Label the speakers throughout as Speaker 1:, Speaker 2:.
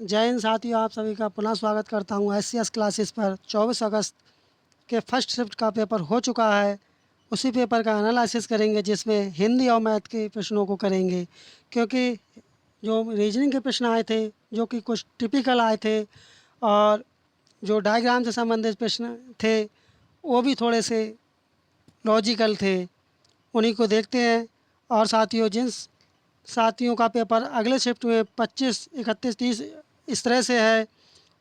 Speaker 1: जय हिंद साथियों, आप सभी का पुनः स्वागत करता हूं एससीएस क्लासेस पर। 24 अगस्त के फर्स्ट शिफ्ट का पेपर हो चुका है। उसी पेपर का एनालिसिस करेंगे जिसमें हिंदी और मैथ के प्रश्नों को करेंगे, क्योंकि जो रीजनिंग के प्रश्न आए थे जो कि कुछ टिपिकल आए थे और जो डायग्राम से संबंधित प्रश्न थे वो भी थोड़े से लॉजिकल थे। उन्हीं को देखते हैं। और साथियों, जिन साथियों का पेपर अगले शिफ्ट में 25, 31, 30 इस तरह से है,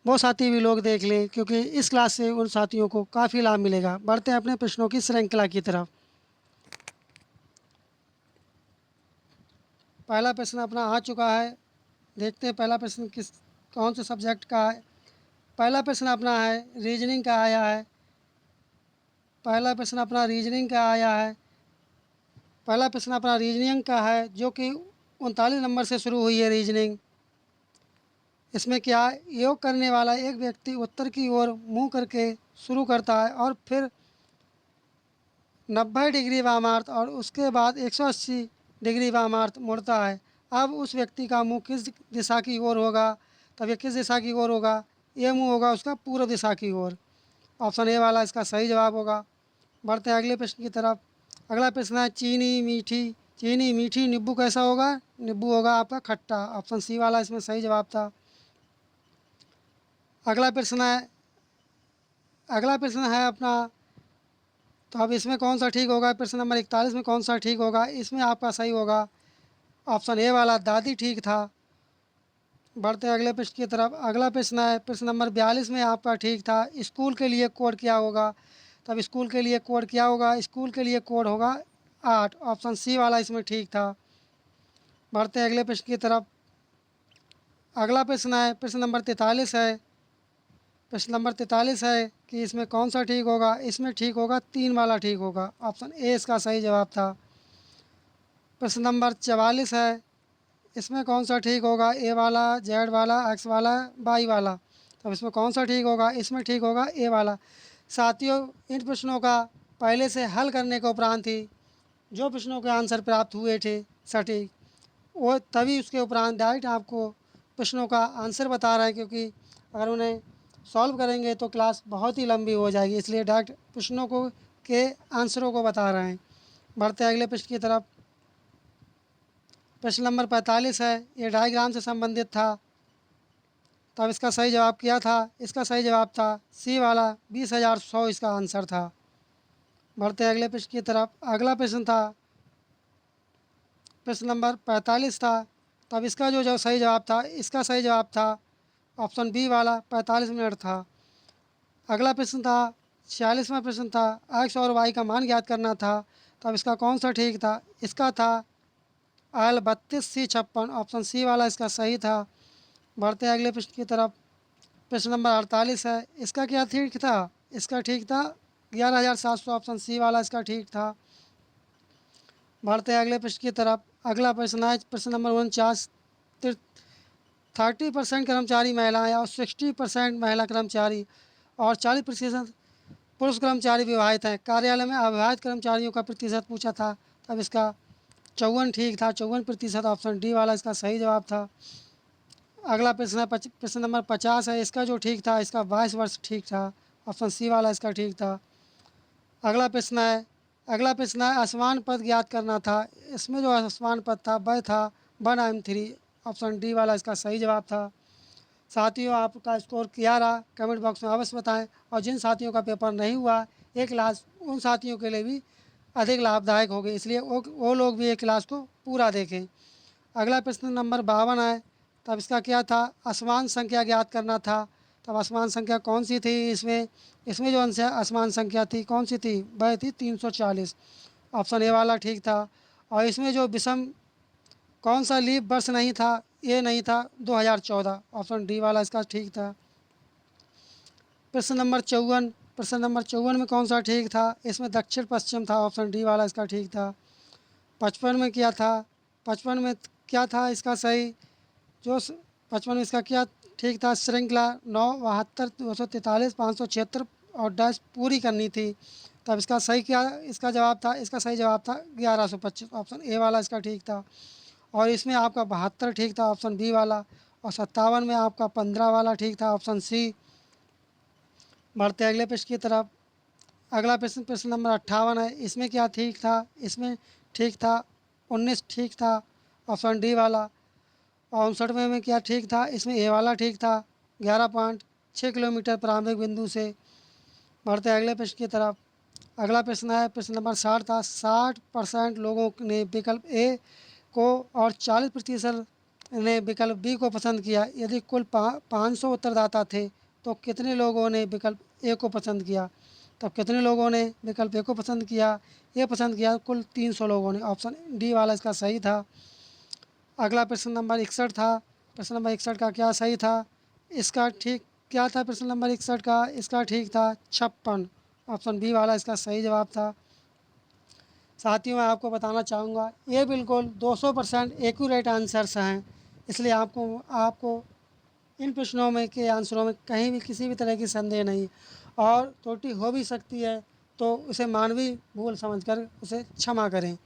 Speaker 1: वो साथी भी लोग देख लें, क्योंकि इस क्लास से उन साथियों को काफ़ी लाभ मिलेगा। बढ़ते हैं अपने प्रश्नों की श्रृंखला की तरफ। पहला प्रश्न अपना आ चुका है। देखते हैं पहला प्रश्न कौन से सब्जेक्ट का है। पहला प्रश्न अपना है रीजनिंग का आया है। पहला प्रश्न अपना रीजनिंग का आया है। पहला प्रश्न अपना रीजनिंग का है, जो कि 39 नंबर से शुरू हुई है रीजनिंग। इसमें क्या है, योग करने वाला एक व्यक्ति उत्तर की ओर मुंह करके शुरू करता है और फिर 90 डिग्री वामार्थ और उसके बाद 180 डिग्री वामार्थ मुड़ता है। अब उस व्यक्ति का मुंह किस दिशा की ओर होगा? तब ये किस दिशा की ओर होगा? ये मुंह होगा उसका पूर्व दिशा की ओर। ऑप्शन ए वाला इसका सही जवाब होगा। बढ़ते हैं अगले प्रश्न की तरफ। अगला प्रश्न है चीनी मीठी नींबू कैसा होगा? नींबू होगा आपका खट्टा। ऑप्शन सी वाला इसमें सही जवाब था। अगला प्रश्न है अगला प्रश्न है अपना, तो अब इसमें कौन सा ठीक होगा? प्रश्न नंबर 41 में कौन सा ठीक होगा? इसमें आपका सही होगा ऑप्शन ए वाला, दादी ठीक था। बढ़ते हैं अगले प्रश्न की तरफ। अगला प्रश्न है प्रश्न नंबर 42 में आपका ठीक था। स्कूल के लिए कोड क्या होगा? तब स्कूल के लिए कोड क्या होगा? स्कूल के लिए कोड होगा 8। ऑप्शन सी वाला इसमें ठीक था। बढ़ते हैं अगले प्रश्न की तरफ। अगला प्रश्न है प्रश्न नंबर 43 है। प्रश्न नंबर 43 है कि इसमें कौन सा ठीक होगा? इसमें ठीक होगा 3 वाला ठीक होगा। ऑप्शन ए इसका सही जवाब था। प्रश्न नंबर 44 है। इसमें कौन सा ठीक होगा? ए वाला, जेड वाला, एक्स वाला, वाई वाला। तब इसमें कौन सा ठीक होगा? इसमें ठीक होगा ए वाला। साथियों, इन प्रश्नों का पहले से हल करने के उपरांत ही जो प्रश्नों के आंसर प्राप्त हुए थे सटीक, वो तभी उसके उपरांत डायरेक्ट आपको प्रश्नों का आंसर बता रहे हैं, क्योंकि अगर उन्हें सॉल्व करेंगे तो क्लास बहुत ही लंबी हो जाएगी, इसलिए डायरेक्ट प्रश्नों को के आंसरों को बता रहे हैं। बढ़ते हैं अगले प्रश्न की तरफ। प्रश्न नंबर 45 है, ये डायग्राम से संबंधित था। तब इसका सही जवाब क्या था? इसका सही जवाब था सी वाला, 20,100 इसका आंसर था। बढ़ते हैं अगले प्रश्न की तरफ। अगला प्रश्न था प्रश्न नंबर 45 था। तब इसका जो सही जवाब था, इसका सही जवाब था ऑप्शन बी वाला, 45 मिनट था। अगला प्रश्न था 46वां प्रश्न था, एक्स और वाई का मान ज्ञात करना था। तब इसका कौन सा ठीक था? इसका था आयल 32C56। ऑप्शन सी वाला इसका सही था। बढ़ते हैं अगले प्रश्न की तरफ। प्रश्न नंबर 48 है। इसका क्या ठीक था? इसका ठीक था 11,700। ऑप्शन सी वाला इसका ठीक था। बढ़ते हैं अगले प्रश्न की तरफ। अगला प्रश्न है प्रश्न नंबर 49। 30% कर्मचारी महिलाएं और 60% महिला कर्मचारी और 40% पुरुष कर्मचारी विवाहित हैं। कार्यालय में अविवाहित कर्मचारियों का प्रतिशत पूछा था। तब इसका 54 ठीक था, 54%। ऑप्शन डी वाला इसका सही जवाब था। अगला प्रश्न है प्रश्न नंबर 50 है। इसका जो ठीक था, इसका 22 वर्ष ठीक था। ऑप्शन सी वाला इसका ठीक था। अगला प्रश्न है आसमान पद ज्ञात करना था। इसमें जो आसमान पद था वह था 1M3। ऑप्शन डी वाला इसका सही जवाब था। साथियों, आपका स्कोर क्या रहा कमेंट बॉक्स में अवश्य बताएं। और जिन साथियों का पेपर नहीं हुआ ये क्लास उन साथियों के लिए भी अधिक लाभदायक होगी, इसलिए वो लोग भी ये क्लास को पूरा देखें। अगला प्रश्न नंबर 52 है। तब इसका क्या था? असमान संख्या ज्ञात करना था। तब असमान संख्या कौन सी थी? इसमें इसमें जो असमान संख्या थी कौन सी थी? वह थी 340। ऑप्शन ए वाला ठीक था। और इसमें जो विषम कौन सा लीप वर्ष नहीं था? ये नहीं था 2014। ऑप्शन डी वाला इसका ठीक था। प्रश्न नंबर 54 में कौन सा ठीक था? इसमें दक्षिण पश्चिम था। ऑप्शन डी वाला इसका ठीक था। 55 में क्या था? 55 में क्या था इसका सही? जो 55 में इसका क्या ठीक था? श्रृंखला 9, 72, 243, 576 और डैश पूरी करनी थी। तब इसका सही क्या इसका जवाब था? इसका सही जवाब था 1125। ऑप्शन ए वाला इसका ठीक था। और इसमें आपका 72 ठीक था। ऑप्शन बी वाला। और 57 में आपका 15 वाला ठीक था, ऑप्शन सी। बढ़ते अगले प्रश्न की तरफ। अगला प्रश्न प्रश्न नंबर 58 है। इसमें क्या ठीक था? इसमें ठीक था 19 ठीक था, ऑप्शन डी वाला। और 59वें में क्या ठीक था? इसमें ए वाला ठीक था, 11.6 किलोमीटर प्रारंभिक बिंदु से। बढ़ते अगले प्रश्न की तरफ। अगला प्रश्न है प्रश्न नंबर 60 था। 60% लोगों ने विकल्प ए को और 40% ने विकल्प बी को पसंद किया। यदि कुल 500 उत्तरदाता थे तो कितने लोगों ने विकल्प ए को पसंद किया? तब कितने लोगों ने विकल्प ए को पसंद किया? ये पसंद किया कुल 300 लोगों ने, ऑप्शन डी वाला इसका सही था। अगला प्रश्न नंबर 61 था। प्रश्न नंबर 61 का क्या सही था? इसका ठीक क्या था? प्रश्न नंबर 61 का इसका ठीक था 56, ऑप्शन बी वाला इसका सही जवाब था। साथियों, मैं आपको बताना चाहूँगा ये बिल्कुल 200% एक्यूरेट आंसर्स हैं, इसलिए आपको आपको इन प्रश्नों में के आंसरों में कहीं भी किसी भी तरह की संदेह नहीं। और त्रुटि हो भी सकती है तो उसे मानवीय भूल समझकर उसे क्षमा करें।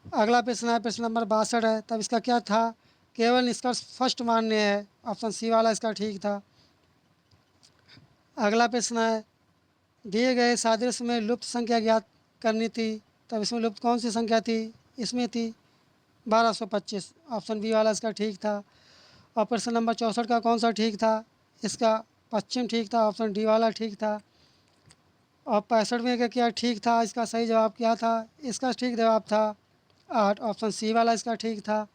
Speaker 1: अगला प्रश्न है प्रश्न नंबर 62 है। तब इसका क्या था? केवल निष्कर्ष फर्स्ट मान्य है, ऑप्शन सी वाला इसका ठीक था। अगला प्रश्न है दिए गए सादृश्य में लुप्त संख्या ज्ञात करनी थी। तब इसमें लुप्त कौन सी संख्या थी? इसमें थी 1225, ऑप्शन बी वाला इसका ठीक था। और प्रश्न नंबर 64 का कौन सा ठीक था? इसका पश्चिम ठीक था, ऑप्शन डी वाला ठीक था। और 65 में का क्या ठीक था? इसका सही जवाब क्या था? इसका ठीक जवाब था 8, ऑप्शन सी वाला इसका ठीक था।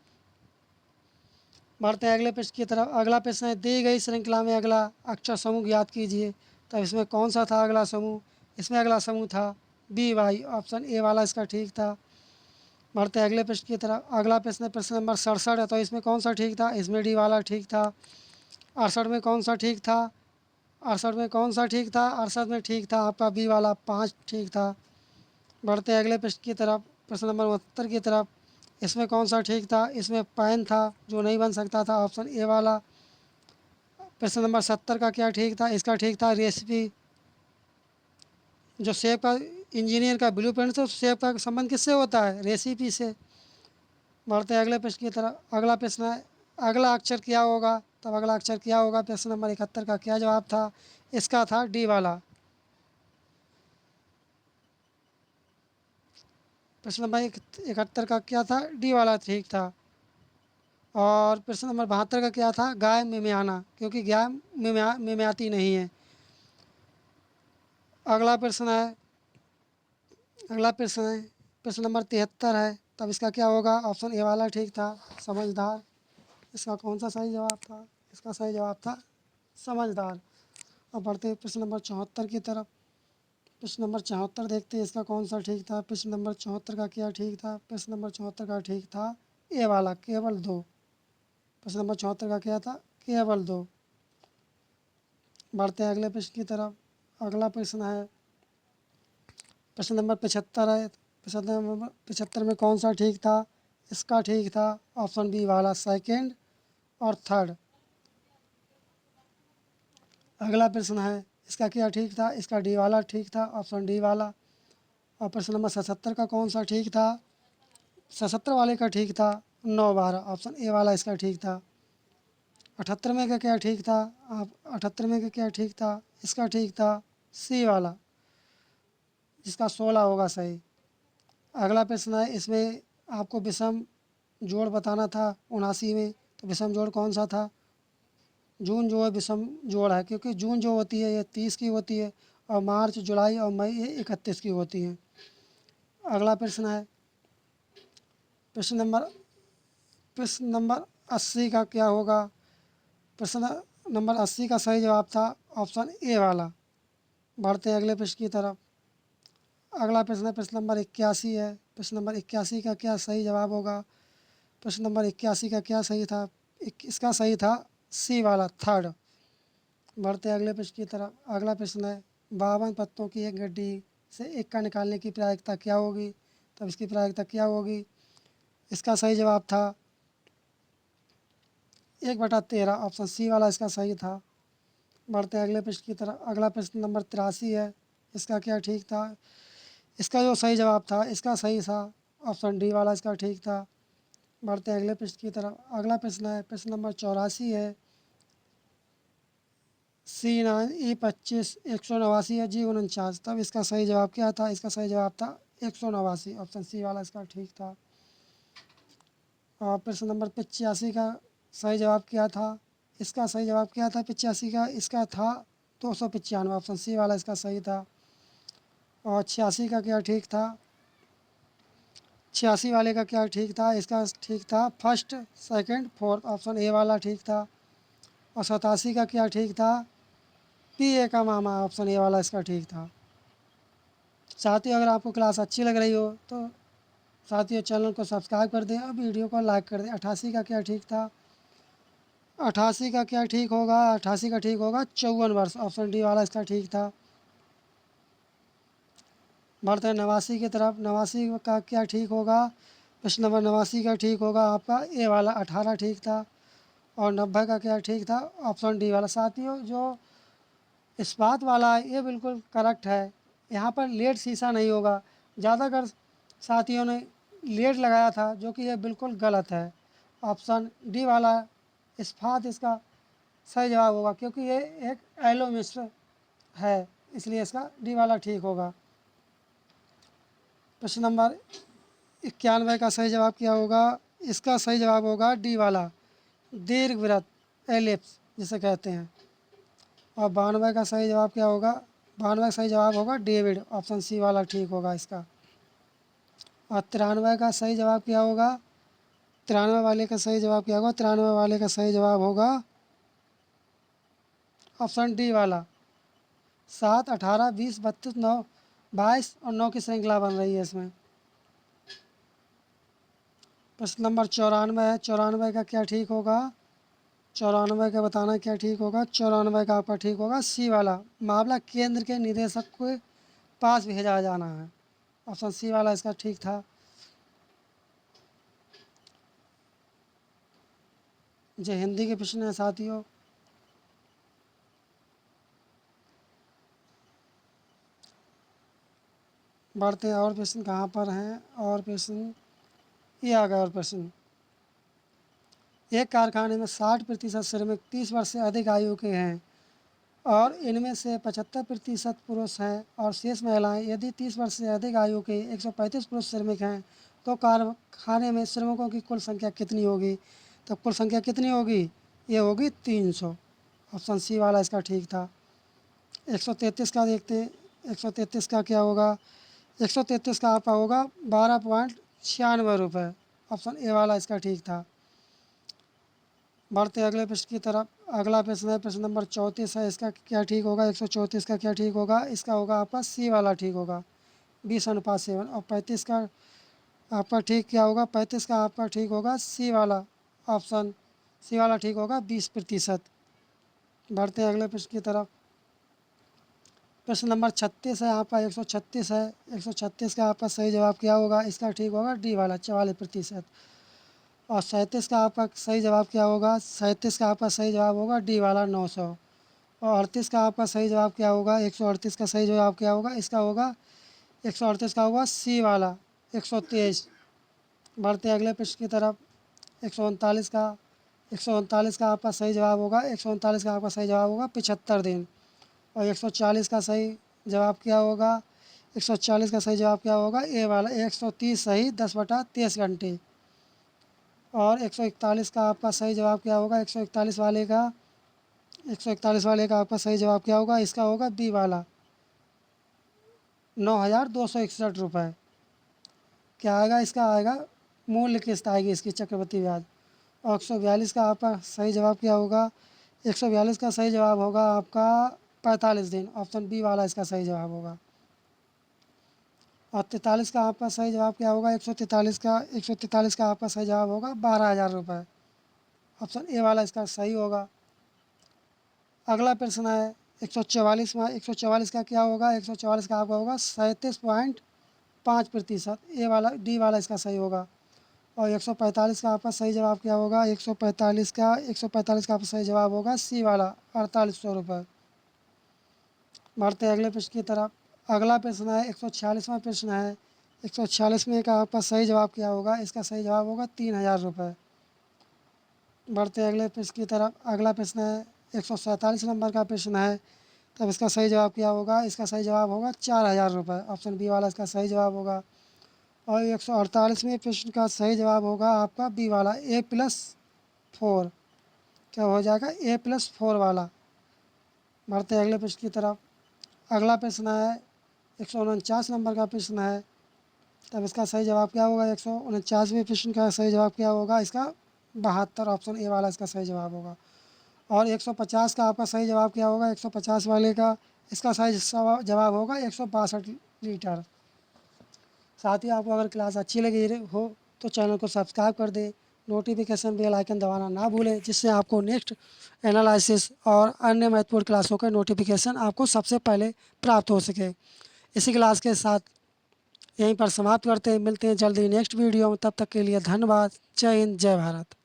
Speaker 1: बढ़ते हैं अगले प्रश्न की तरफ। अगला प्रश्न है दी गई श्रृंखला में अगला अक्षर समूह ज्ञात कीजिए। तब इसमें कौन सा था अगला समूह? इसमें अगला समूह था बी वाई, ऑप्शन ए वाला इसका ठीक था। बढ़ते हैं अगले प्रश्न की तरफ। अगला प्रश्न है प्रश्न नंबर 67 है। तो इसमें कौन सा ठीक था? इसमें डी वाला ठीक था। 68 में कौन सा ठीक था? 68 में कौन सा ठीक था? 68 में ठीक था आपका बी वाला 5 ठीक था। बढ़ते हैं अगले प्रश्न की तरफ, प्रश्न नंबर 69 की तरफ। इसमें कौन सा ठीक था? इसमें पैन था जो नहीं बन सकता था, ऑप्शन ए वाला। प्रश्न नंबर 70 का क्या ठीक था? इसका ठीक था रेसिपी। जो सेब का इंजीनियर का ब्लू प्रिंट से सेब का संबंध किससे होता है? रेसिपी से। बढ़ते हैं अगले प्रश्न की तरफ। अगला प्रश्न है अगला अक्षर क्या होगा? तब अगला अक्षर क्या होगा? प्रश्न नंबर 71 का क्या जवाब था? इसका था डी वाला। प्रश्न नंबर 71 का क्या था? डी वाला ठीक था। और प्रश्न नंबर 72 का क्या था? गाय मिमियाना, क्योंकि गाय मिमियाती नहीं है। अगला प्रश्न है अगला प्रश्न है प्रश्न नंबर 73 है। तब इसका क्या होगा? ऑप्शन ए वाला ठीक था, समझदार। इसका कौन सा सही जवाब था? इसका सही जवाब था समझदार। अब बढ़ते हैं प्रश्न नंबर 74 की तरफ। प्रश्न नंबर 74 देखते हैं इसका कौन सा ठीक था। प्रश्न नंबर 74 का क्या ठीक था? प्रश्न नंबर 74 का ठीक था ए वाला, केवल दो। प्रश्न नंबर 74 का क्या था? केवल दो। बढ़ते हैं अगले प्रश्न की तरफ। अगला प्रश्न है प्रश्न नंबर 75 है। प्रश्न नंबर 75 में कौन सा ठीक था? इसका ठीक था ऑप्शन बी वाला, सेकंड और थर्ड। अगला प्रश्न है इसका क्या ठीक था? इसका डी वाला ठीक था, ऑप्शन डी वाला। और प्रश्न नंबर 77 का कौन सा ठीक था? 77 वाले का ठीक था 9 12, ऑप्शन ए वाला इसका ठीक था। 78 में का क्या ठीक था? आप 78 में का क्या ठीक था? इसका ठीक था सी वाला, जिसका 16 होगा सही। अगला प्रश्न है इसमें आपको विषम जोड़ बताना था 79 में। तो विषम जोड़ कौन सा था? जून जो है विषम जोड़ है, क्योंकि जून जो होती है ये 30 की होती है और मार्च जुलाई और मई ये 31 की होती हैं। अगला प्रश्न है प्रश्न नंबर प्रश्न नंबर 80 का क्या होगा? प्रश्न नंबर 80 का सही जवाब था ऑप्शन ए वाला। बढ़ते हैं अगले प्रश्न की तरफ। अगला प्रश्न है प्रश्न नंबर 81 है। प्रश्न नंबर 81 का क्या सही जवाब होगा? प्रश्न नंबर 81 का क्या सही था? इसका सही था सी वाला, थर्ड। बढ़ते हैं अगले प्रश्न की तरफ। अगला प्रश्न है 52 पत्तों की एक गड्डी से एक का निकालने की प्रायिकता क्या होगी? तब इसकी प्रायिकता क्या होगी? इसका सही जवाब था 1/13, ऑप्शन सी वाला इसका सही था। बढ़ते हैं अगले प्रश्न की तरफ। अगला प्रश्न नंबर 83 है। इसका क्या ठीक था? इसका जो सही जवाब था इसका सही था ऑप्शन डी वाला इसका ठीक था। बढ़ते हैं अगले प्रश्न की तरफ। अगला प्रश्न है प्रश्न नंबर 84 है। C9 E25 189 है, G49, तब इसका सही जवाब क्या था? इसका सही जवाब था 189, ऑप्शन सी वाला इसका ठीक था। और प्रश्न नंबर 85 का सही जवाब क्या था? इसका सही जवाब क्या था 85 का? इसका था 295, ऑप्शन सी वाला इसका सही था। और 86 का क्या ठीक था? 86 वाले का क्या ठीक था? इसका ठीक था first second fourth, option A वाला ठीक था। और 87 का क्या ठीक था? पी ए का मामा, ऑप्शन ए वाला इसका ठीक था। साथियों अगर आपको क्लास अच्छी लग रही हो तो साथियों चैनल को सब्सक्राइब कर दें और वीडियो को लाइक कर दें। 88 का क्या ठीक था? 88 का क्या ठीक होगा? 88 का ठीक होगा 54 वर्ष, ऑप्शन डी वाला इसका ठीक था। बढ़ते हैं 89 की तरफ। 89 का क्या ठीक होगा? प्रश्न नंबर 89 का ठीक होगा आपका ए वाला 18 ठीक था। और 90 का क्या ठीक था? ऑप्शन डी वाला। साथियों जो इस्पात वाला है ये बिल्कुल करेक्ट है। यहाँ पर लेड शीशा नहीं होगा। ज़्यादातर साथियों ने लेड लगाया था जो कि ये बिल्कुल गलत है। ऑप्शन डी वाला इस्पात इसका सही जवाब होगा, क्योंकि ये एक एलो मिश्र है, इसलिए इसका डी वाला ठीक होगा। प्रश्न नंबर 91 का सही जवाब क्या होगा? इसका सही जवाब होगा डी वाला, दीर्घ वृत्त, एलिप्स जिसे कहते हैं। और 92 का सही जवाब क्या होगा? 92 का सही जवाब होगा डेविड, ऑप्शन सी वाला ठीक होगा इसका। और 93 का सही जवाब क्या होगा? 93 वाले का सही जवाब क्या होगा? 93 वाले का सही जवाब होगा ऑप्शन डी वाला, 7, 18, 20, 32, 9, 22 और 9 की श्रृंखला बन रही है इसमें। प्रश्न नंबर 94 है। 94 का क्या ठीक होगा? 94 का बताना क्या ठीक होगा? 94 का आपका ठीक होगा सी वाला, मामला केंद्र के निदेशक के पास भेजा जाना है, ऑप्शन सी वाला इसका ठीक था। जो हिंदी के प्रश्न है साथियों, बढ़ते हैं और प्रश्न कहाँ पर हैं? और प्रश्न ये आ गया। और प्रश्न, एक कारखाने में 60% श्रमिक 30 वर्ष से अधिक आयु के हैं और इनमें से 75% पुरुष हैं और शेष महिलाएं। यदि 30 वर्ष से अधिक आयु के 135 पुरुष श्रमिक हैं तो कारखाने में श्रमिकों की कुल संख्या कितनी होगी? तो कुल संख्या कितनी होगी? ये होगी 300, ऑप्शन सी वाला इसका ठीक था। 133 का देखते हैं। 133 का क्या होगा? 133 का आपका होगा 12.96 रुपये, ऑप्शन ए वाला इसका ठीक था। बढ़ते अगले प्रश्न की तरफ। अगला प्रश्न है प्रश्न नंबर 34 है। इसका क्या ठीक होगा? 134 का क्या ठीक होगा? इसका होगा आपका सी वाला ठीक होगा, 20:7। और 35 का आपका ठीक क्या होगा? 35 का आपका ठीक होगा सी वाला, ऑप्शन सी वाला ठीक होगा, 20%। बढ़ते हैं अगले प्रश्न की तरफ। प्रश्न नंबर 36 है आपका, 136 है। 136 का आपका सही जवाब क्या होगा? इसका ठीक होगा डी वाला, 44%। और 37 का आपका सही जवाब क्या होगा? 37 का आपका सही जवाब होगा डी वाला, 900। और 38 का आपका सही जवाब क्या होगा? 138 का सही जवाब क्या होगा? इसका होगा 138 का होगा सी वाला, 123। बढ़ते अगले प्रश्न की तरफ। 139 का 139 का आपका सही जवाब होगा, 139 का आपका सही जवाब होगा 75 दिन। और 140 का सही जवाब क्या होगा? 140 का सही जवाब क्या होगा? ए वाला, 130 सही 10/23 घंटे। और 141 का आपका सही जवाब क्या होगा? 141 वाले का 141 वाले का आपका सही जवाब क्या होगा? इसका होगा बी वाला, 9,261 रुपये। क्या आएगा? इसका आएगा मूल्य किस्त आएगी इसकी, चक्रवृद्धि ब्याज। और 142 का आपका सही जवाब क्या होगा? 142 का सही जवाब होगा आपका 45 दिन, ऑप्शन बी वाला इसका सही जवाब होगा। और 43 का आपका सही जवाब क्या होगा? 143 का आपका सही जवाब होगा 12,000 रुपये, ऑप्शन ए वाला इसका सही होगा। अगला प्रश्न है 144 में। 144 का क्या होगा? 144 का आपका होगा 37.5%, ए वाला, डी वाला इसका सही होगा। और 145 का आपका सही जवाब क्या होगा? 145 का आपका सही जवाब होगा सी वाला, 4,800 रुपये। बढ़ते हैं अगले प्रश्न की तरफ। अगला प्रश्न है 146वां प्रश्न है। 146 में का आपका सही जवाब क्या होगा? इसका सही जवाब होगा 3000 रुपये। बढ़ते हैं अगले प्रश्न की तरफ। अगला प्रश्न है 147 नंबर का प्रश्न है। तब इसका सही जवाब क्या होगा? इसका सही जवाब होगा 4000 रुपये। ऑप्शन बी वाला इसका सही जवाब होगा। और 148वें प्रश्न का सही जवाब होगा आपका बी वाला A+4। क्या हो जाएगा? A+4 वाला। बढ़ते हैं अगले प्रश्न की तरफ। अगला प्रश्न है 149 नंबर का प्रश्न है। तब इसका सही जवाब क्या होगा? 149वें प्रश्न का सही जवाब क्या होगा? इसका 72। ऑप्शन ए वाला इसका सही जवाब होगा। और 150 का आपका सही जवाब क्या होगा? 150 वाले का इसका सही जवाब होगा 162 लीटर। साथ ही आपको अगर क्लास अच्छी लगी हो तो चैनल को सब्सक्राइब कर दें, नोटिफिकेशन बेल आइकन दबाना ना भूलें, जिससे आपको नेक्स्ट एनालिसिस और अन्य महत्वपूर्ण क्लासों का नोटिफिकेशन आपको सबसे पहले प्राप्त हो सके। इसी क्लास के साथ यहीं पर समाप्त करते हैं। मिलते हैं जल्दी नेक्स्ट वीडियो में। तब तक के लिए धन्यवाद। जय हिंद, जय भारत।